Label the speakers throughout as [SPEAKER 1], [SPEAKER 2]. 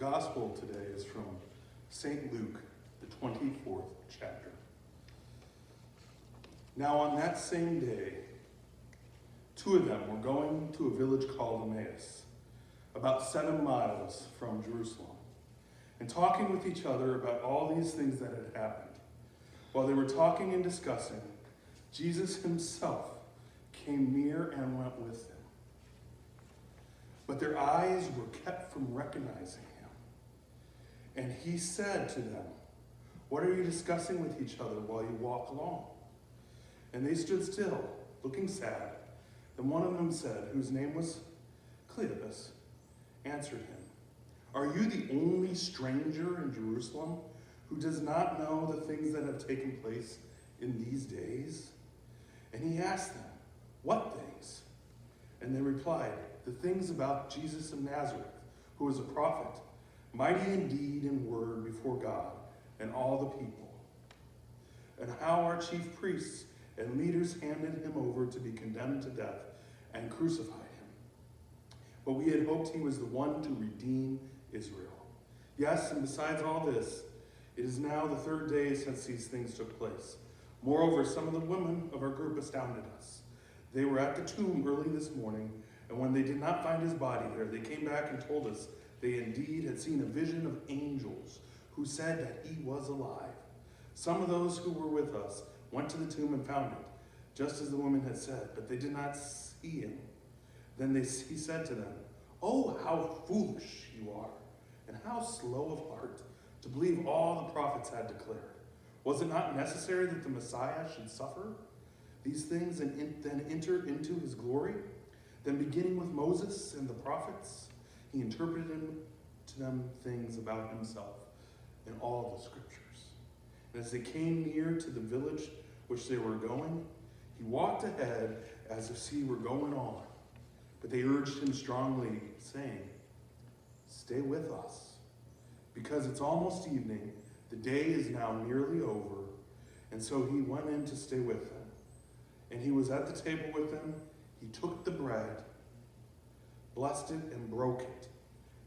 [SPEAKER 1] gospel today is from St. Luke, the 24th chapter. Now on that same day, two of them were going to a village called Emmaus, about 7 miles from Jerusalem, and talking with each other about all these things that had happened. While they were talking and discussing, Jesus himself came near and went with them. But their eyes were kept from recognizing him. And he said to them, "What are you discussing with each other while you walk along?" And they stood still, looking sad. Then one of them said, whose name was Cleopas, answered him, "Are you the only stranger in Jerusalem who does not know the things that have taken place in these days?" And he asked them, "What things?" And they replied, "The things about Jesus of Nazareth, who was a prophet, mighty in deed and word before God and all the people, and how our chief priests and leaders handed him over to be condemned to death and crucified him. But we had hoped he was the one to redeem Israel. Yes, and besides all this, it is now the 3rd day since these things took place. Moreover, some of the women of our group astounded us. They were at the tomb early this morning, and when they did not find his body there, they came back and told us they indeed had seen a vision of angels who said that he was alive. Some of those who were with us went to the tomb and found it, just as the woman had said, but they did not see him. Then he said to them, "Oh, how foolish you are, and how slow of heart to believe all the prophets had declared. Was it not necessary that the Messiah should suffer these things and then enter into his glory?" Then beginning with Moses and the prophets, he interpreted to them things about himself in all the scriptures. And as they came near to the village which they were going, he walked ahead as if he were going on. But they urged him strongly, saying, "Stay with us, because it's almost evening. The day is now nearly over." And so he went in to stay with them. And he was at the table with them. He took the bread, blessed it, and broke it,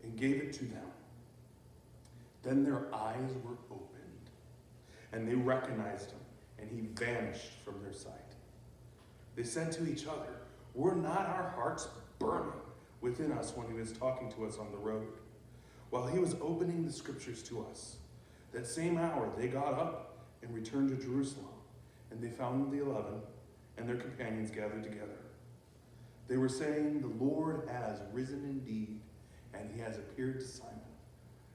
[SPEAKER 1] and gave it to them. Then their eyes were opened, and they recognized him, and he vanished from their sight. They said to each other, "Were not our hearts burning within us when he was talking to us on the road, while he was opening the scriptures to us?" That same hour they got up and returned to Jerusalem, and they found the 11 and their companions gathered together. They were saying, "The Lord has risen indeed, and he has appeared to Simon."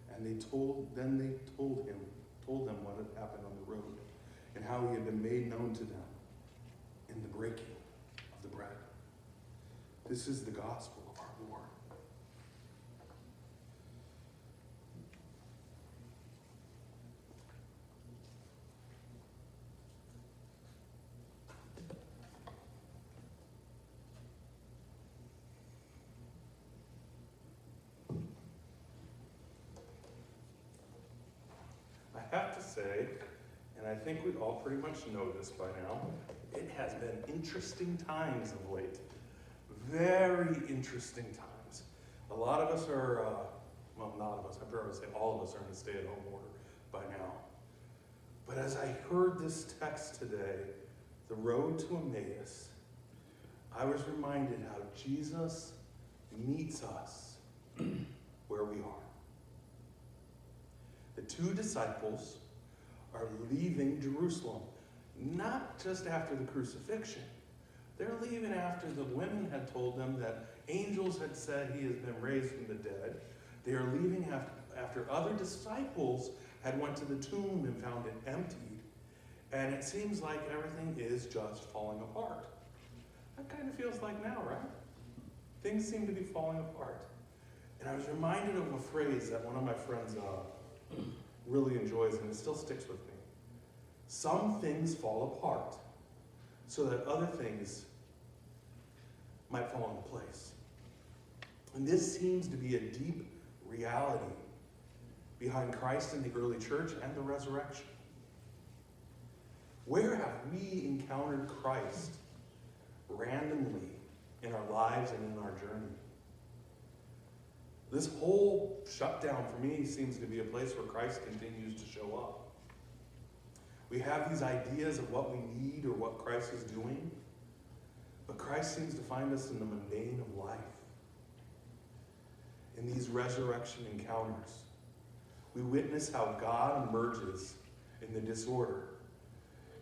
[SPEAKER 1] And they told them what had happened on the road, and how he had been made known to them in the breaking of the bread. This is the gospel of our Lord. I have to say, and I think we all pretty much know this by now, it has been interesting times of late. Very interesting times. A lot of us are, well, not of us, I'm sure I would say all of us are in a stay-at-home order by now. But as I heard this text today, the road to Emmaus, I was reminded how Jesus meets us where we are. The 2 disciples are leaving Jerusalem, not just after the crucifixion. They're leaving after the women had told them that angels had said he has been raised from the dead. They are leaving after other disciples had went to the tomb and found it emptied. And it seems like everything is just falling apart. That kind of feels like now, right? Things seem to be falling apart. And I was reminded of a phrase that one of my friends really enjoys, and it still sticks with me. Some things fall apart so that other things might fall into place. And this seems to be a deep reality behind Christ in the early church and the resurrection. Where have we encountered Christ randomly in our lives and in our journey? This whole shutdown for me seems to be a place where Christ continues to show up. We have these ideas of what we need or what Christ is doing, but Christ seems to find us in the mundane of life. In these resurrection encounters, we witness how God emerges in the disorder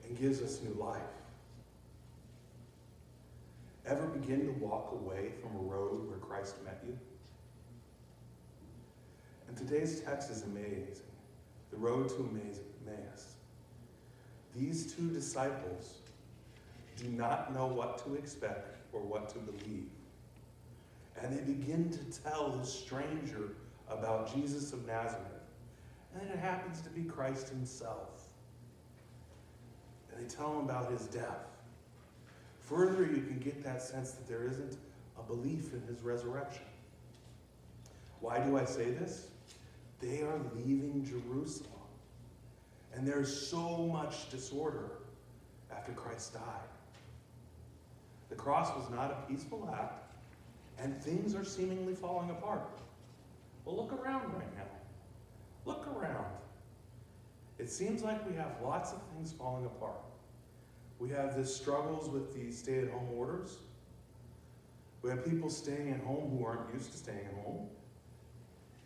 [SPEAKER 1] and gives us new life. Ever begin to walk away from a road where Christ met you? And today's text is amazing. The road to Emmaus. These two disciples do not know what to expect or what to believe. And they begin to tell the stranger about Jesus of Nazareth. And it happens to be Christ himself. And they tell him about his death. Further, you can get that sense that there isn't a belief in his resurrection. Why do I say this? They are leaving Jerusalem. And there's so much disorder after Christ died. The cross was not a peaceful act, and things are seemingly falling apart. Well, look around right now. Look around. It seems like we have lots of things falling apart. We have this struggles with the stay-at-home orders. We have people staying at home who aren't used to staying at home.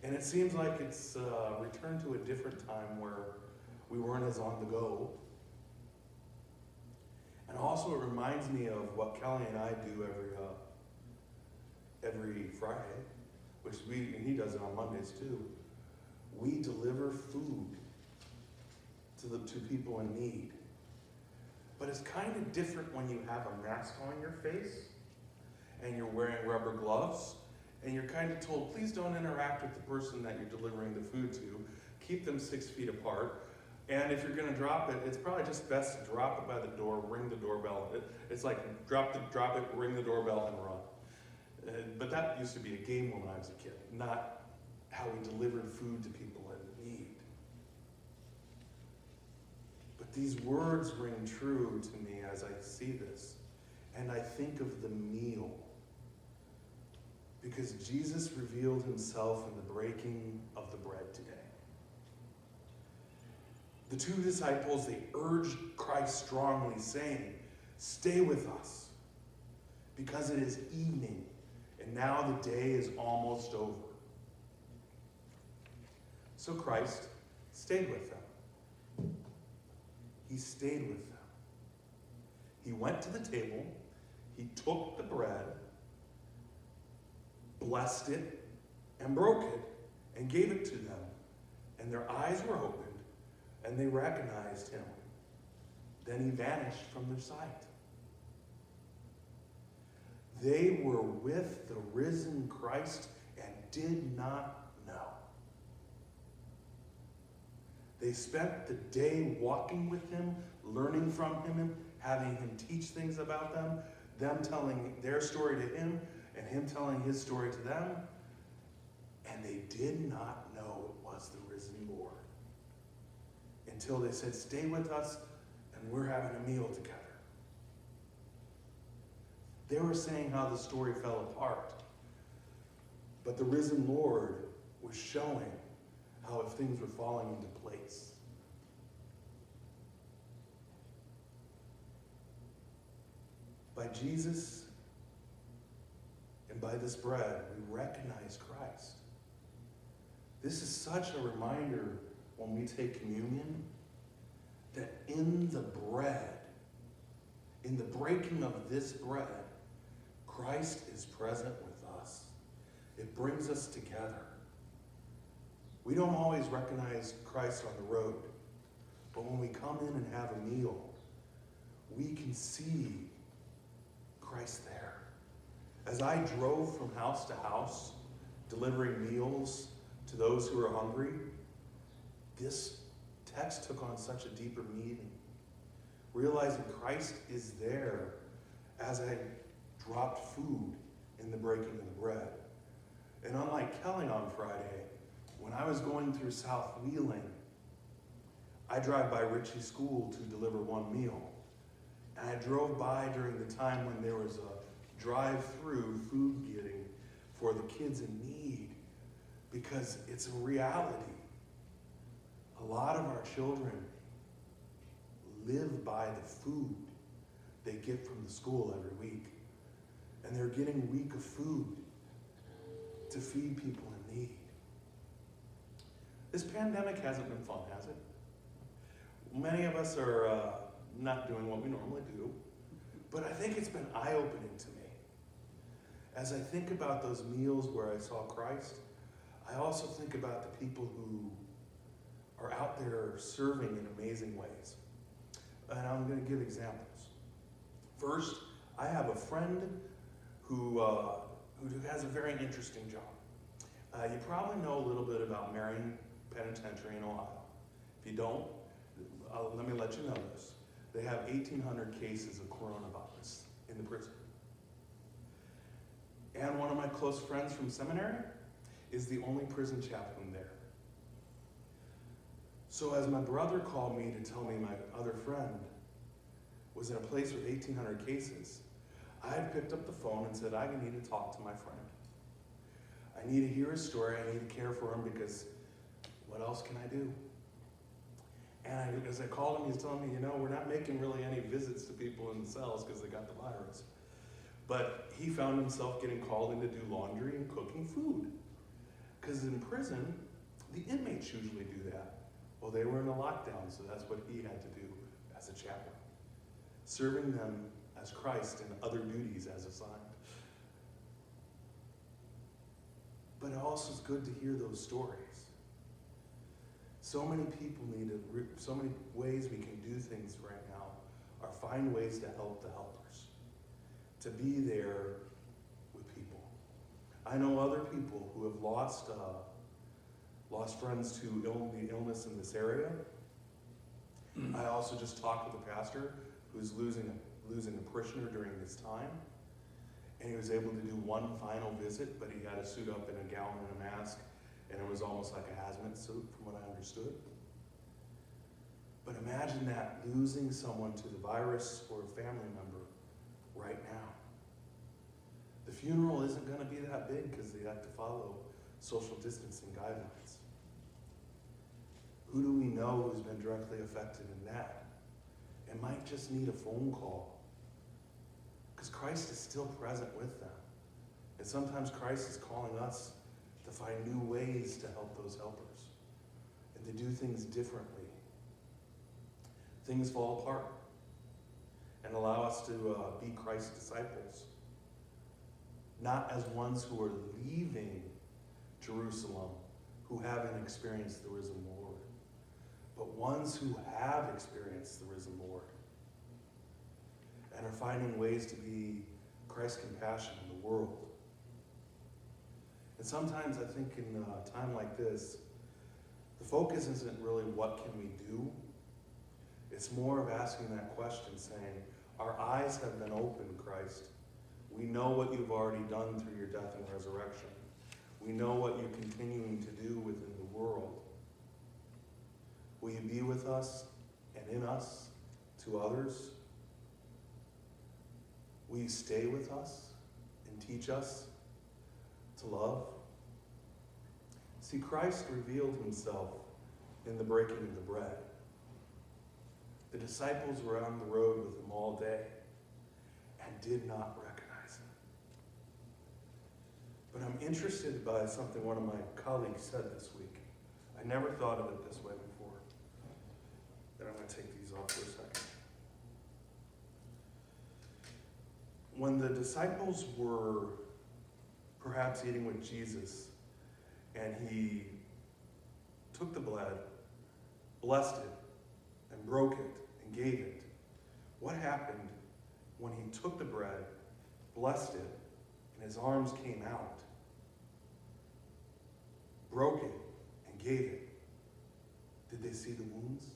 [SPEAKER 1] And it seems like it's returned to a different time where we weren't as on the go. And also it reminds me of what Kelly and I do every Friday, and he does it on Mondays too. We deliver food to people in need. But it's kind of different when you have a mask on your face and you're wearing rubber gloves and you're kind of told, please don't interact with the person that you're delivering the food to. Keep them 6 feet apart. And if you're going to drop it, it's probably just best to drop it by the door, ring the doorbell. It's like drop it, ring the doorbell, and run. But that used to be a game when I was a kid, not how we delivered food to people in need. But these words ring true to me as I see this. And I think of the meal. Because Jesus revealed himself in the breaking of the bread today. The two disciples, they urged Christ strongly, saying, stay with us, because it is evening, and now the day is almost over. So Christ stayed with them. He stayed with them. He went to the table, he took the bread, blessed it, and broke it, and gave it to them. And their eyes were opened, and they recognized him. Then he vanished from their sight. They were with the risen Christ and did not know. They spent the day walking with him, learning from him, having him teach things about them telling their story to him, and him telling his story to them. And they did not know it was the risen Lord. Until they said, stay with us, and we're having a meal together. They were saying how the story fell apart. But the risen Lord was showing how if things were falling into place. By Jesus and by this bread, we recognize Christ. This is such a reminder when we take communion, that in the bread, in the breaking of this bread, Christ is present with us. It brings us together. We don't always recognize Christ on the road, but when we come in and have a meal, we can see Christ there. As I drove from house to house, delivering meals to those who are hungry, this text took on such a deeper meaning. Realizing Christ is there as I dropped food in the breaking of the bread. And unlike Kelly on Friday, when I was going through South Wheeling, I drive by Ritchie School to deliver one meal. And I drove by during the time when there was a drive-through food getting for the kids in need. because it's a reality. A lot of our children live by the food they get from the school every week. And they're getting a week of food to feed people in need. This pandemic hasn't been fun, has it? Many of us are not doing what we normally do, but I think it's been eye-opening to me. As I think about those meals where I saw Christ, I also think about the people who are out there serving in amazing ways. And I'm going to give examples. First, I have a friend who has a very interesting job. You probably know a little bit about Marion Penitentiary in Ohio. If you don't, let me let you know this. They have 1,800 cases of coronavirus in the prison. And one of my close friends from seminary is the only prison chaplain there. So as my brother called me to tell me my other friend was in a place with 1,800 cases, I had picked up the phone and said, I need to talk to my friend. I need to hear his story. I need to care for him because what else can I do? And as I called him, he's telling me, we're not making really any visits to people in the cells because they got the virus. But he found himself getting called in to do laundry and cooking food. Because in prison, the inmates usually do that. Well, they were in a lockdown, so that's what he had to do as a chaplain. Serving them as Christ and other duties as assigned. But it also is good to hear those stories. So many people so many ways we can do things right now are find ways to help the helpers. To be there with people. I know other people who have lost friends to the illness in this area. I also just talked with a pastor who's losing a parishioner during this time. And he was able to do one final visit, but he had to suit up in a gown and a mask, and it was almost like a hazmat suit from what I understood. But imagine that, losing someone to the virus or a family member right now. The funeral isn't going to be that big because they have to follow social distancing guidelines. Who do we know who's been directly affected in that? It might just need a phone call. Because Christ is still present with them. And sometimes Christ is calling us to find new ways to help those helpers and to do things differently. Things fall apart and allow us to be Christ's disciples. Not as ones who are leaving Jerusalem who haven't experienced the risen Lord, but ones who have experienced the risen Lord and are finding ways to be Christ's compassion in the world. And sometimes I think in a time like this, the focus isn't really what can we do. It's more of asking that question, saying, our eyes have been opened, Christ. We know what you've already done through your death and resurrection. We know what you're continuing to do within the world. Will you be with us and in us to others? Will you stay with us and teach us to love? See, Christ revealed himself in the breaking of the bread. The disciples were on the road with him all day and did not recognize him. But I'm interested by something one of my colleagues said this week. I never thought of it this way before. Then I'm going to take these off for a second. When the disciples were perhaps eating with Jesus, and he took the bread, blessed it, and broke it, and gave it, what happened when he took the bread, blessed it, and his arms came out, broke it, and gave it? Did they see the wounds?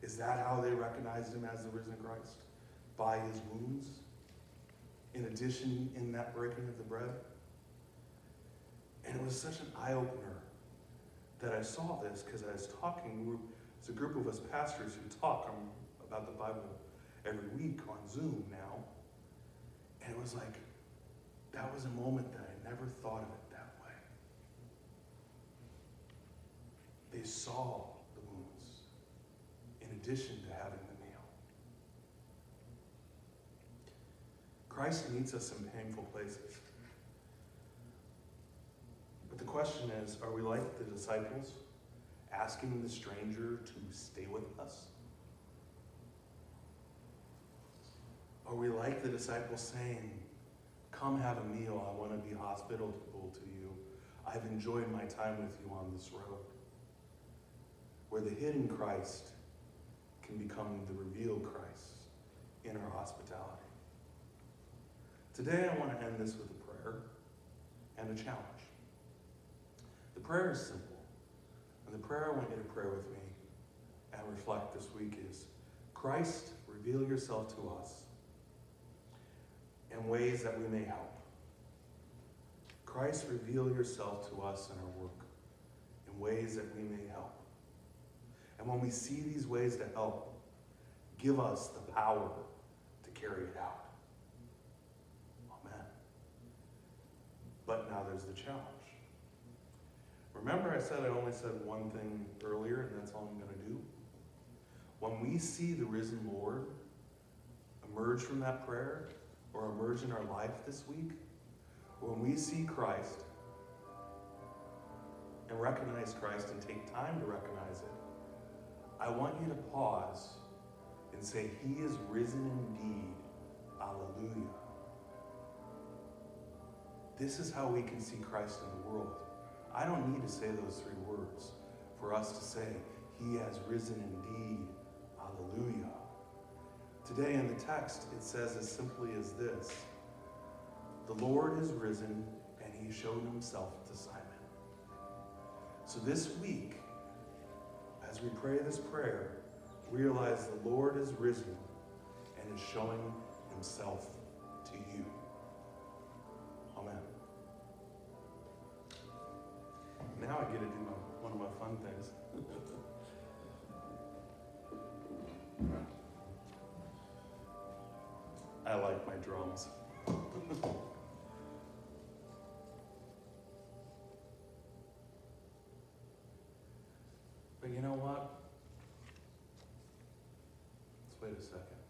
[SPEAKER 1] Is that how they recognized him as the risen Christ? By his wounds? In addition, in that breaking of the bread? And it was such an eye-opener that I saw this because I was talking, it's a group of us pastors who talk about the Bible every week on Zoom now. And it was like, that was a moment that I never thought of it that way. They saw the wounds in addition to having the meal. Christ meets us in painful places. But the question is, are we like the disciples, asking the stranger to stay with us? Are we like the disciples saying, come have a meal, I want to be hospitable to you. I've enjoyed my time with you on this road. Where the hidden Christ can become the revealed Christ in our hospitality. Today I want to end this with a prayer and a challenge. The prayer is simple, and the prayer I want you to pray with me and reflect this week is, Christ, reveal yourself to us in ways that we may help. Christ, reveal yourself to us in our work in ways that we may help. And when we see these ways to help, give us the power to carry it out. Amen. But now there's the challenge. Remember I said I only said one thing earlier, and that's all I'm going to do? When we see the risen Lord emerge from that prayer, or emerge in our life this week, when we see Christ and recognize Christ and take time to recognize it, I want you to pause and say, he is risen indeed. Alleluia. This is how we can see Christ in the world. I don't need to say those three words for us to say, he has risen indeed. Alleluia. Today in the text, it says as simply as this: the Lord is risen, and he showed himself to Simon. So this week, as we pray this prayer, realize the Lord is risen and is showing himself to you. Amen. Now I get to do one of my fun things. I like my drums. But you know what? Let's wait a second.